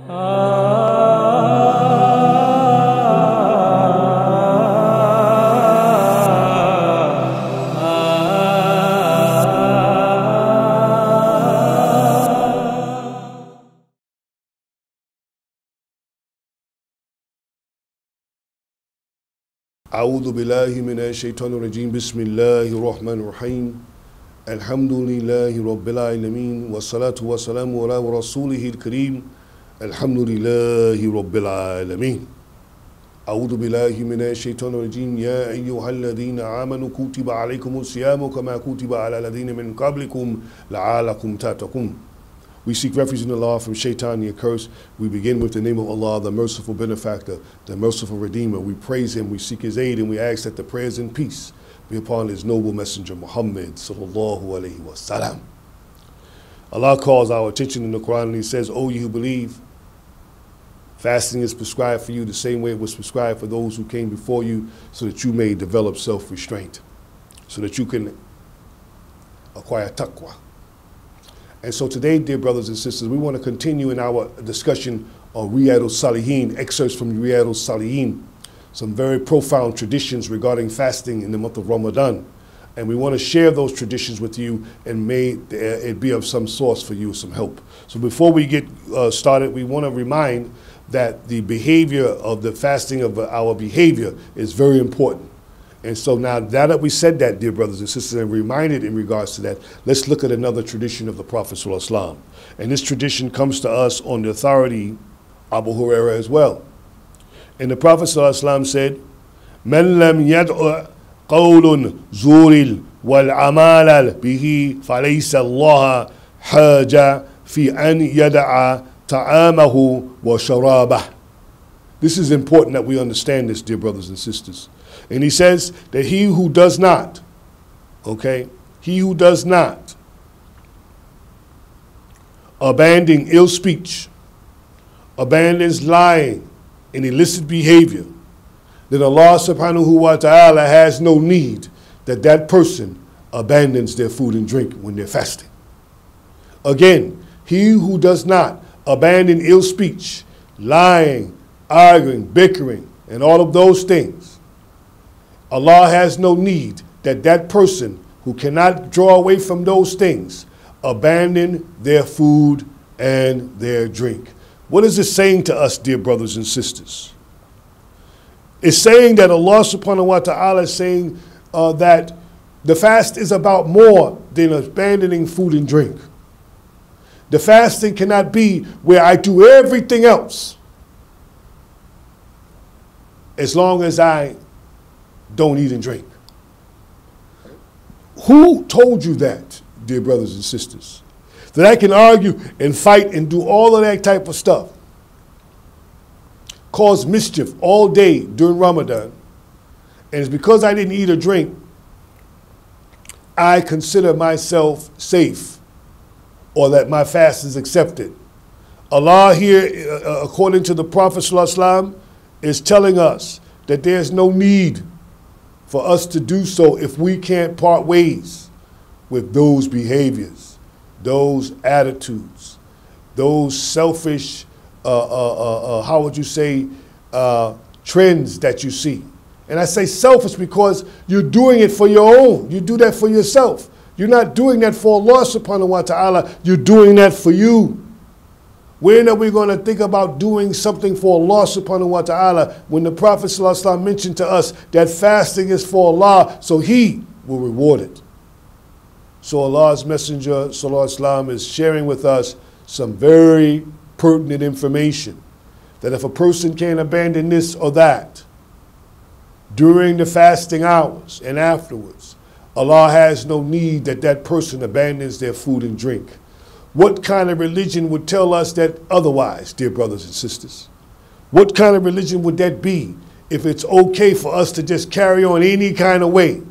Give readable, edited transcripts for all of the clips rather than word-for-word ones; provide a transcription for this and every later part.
أعوذ بالله من الشيطان الرجيم بسم الله الرحمن الرحيم الحمد لله رب العالمين والصلاة والسلام على رسوله الكريم الحمد لله رب العالمين أعوذ بالله من الشيطان الرجيم يا أيها الذين آمنوا كتب عليكم الصيام كما كتب على الذين من قبلكم لعلكم تتقون. We seek refuge in Allah from shaitan, the accursed. We begin with the name of Allah, the merciful benefactor, the merciful redeemer. We praise him, we seek his aid, and we ask that the prayers and peace be upon his noble messenger Muhammad sallallahu alayhi wa sallam. Allah calls our attention in the Quran and he says, O you who believe, fasting is prescribed for you the same way it was prescribed for those who came before you, so that you may develop self-restraint, so that you can acquire taqwa. And so today, dear brothers and sisters, we want to continue in our discussion on Riyadh al-Salihin, excerpts from Riyadh al-Salihin, some very profound traditions regarding fasting in the month of Ramadan. And we want to share those traditions with you, and may it be of some source for you, some help. So before we get started, we want to remind that the behavior of the fasting of our behavior is very important. And so now that we said that, dear brothers and sisters, and reminded in regards to that, let's look at another tradition of the Prophet ﷺ. And this tradition comes to us on the authority of Abu Hurairah as well. And the Prophet ﷺ said, "Man lam yad'a qawlun zuril wal amal bihi falaysa Allah haja fi an yada'a ta'amahu wa sharabah." This is important that we understand this, dear brothers and sisters. And he says that he who does not, he who does not abandon ill speech, abandons lying and illicit behavior, then Allah subhanahu wa ta'ala has no need that that person abandons their food and drink when they're fasting. Again, he who does not abandon ill speech, lying, arguing, bickering, and all of those things, Allah has no need that that person who cannot draw away from those things abandon their food and their drink. What is it saying to us, dear brothers and sisters? It's saying that Allah subhanahu wa ta'ala is saying that the fast is about more than abandoning food and drink. The fasting cannot be where I do everything else as long as I don't eat and drink. Who told you that, dear brothers and sisters? That I can argue and fight and do all of that type of stuff, cause mischief all day during Ramadan, and it's because I didn't eat or drink, I consider myself safe, or that my fast is accepted. Allah here, according to the Prophet ﷺ, is telling us that there's no need for us to do so if we can't part ways with those behaviors, those attitudes, those selfish, how would you say, trends that you see. And I say selfish because you're doing it for your own. You do that for yourself. You're not doing that for Allah subhanahu wa ta'ala. You're doing that for you. When are we going to think about doing something for Allah subhanahu wa ta'ala when the Prophet ﷺ mentioned to us that fasting is for Allah, so he will reward it? So Allah's Messenger ﷺ is sharing with us some very pertinent information, that if a person can't abandon this or that during the fasting hours and afterwards, Allah has no need that that person abandons their food and drink. What kind of religion would tell us that otherwise, dear brothers and sisters? What kind of religion would that be if it's okay for us to just carry on any kind of way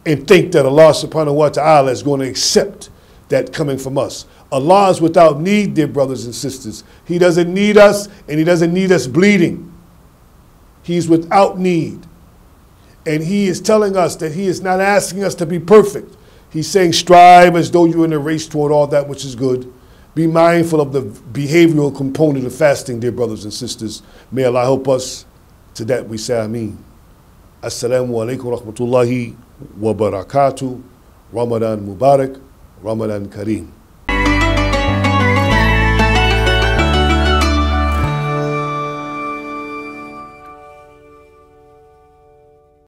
and think that Allah subhanahu wa ta'ala is going to accept that coming from us? Allah is without need, dear brothers and sisters. He doesn't need us, and he doesn't need us bleeding. He's without need. And he is telling us that he is not asking us to be perfect. He's saying strive as though you're in a race toward all that which is good. Be mindful of the behavioral component of fasting, dear brothers and sisters. May Allah help us. To that we say Ameen. Assalamu alaikum rahmatullahi wa barakatuh. Ramadan Mubarak. Ramadan Kareem.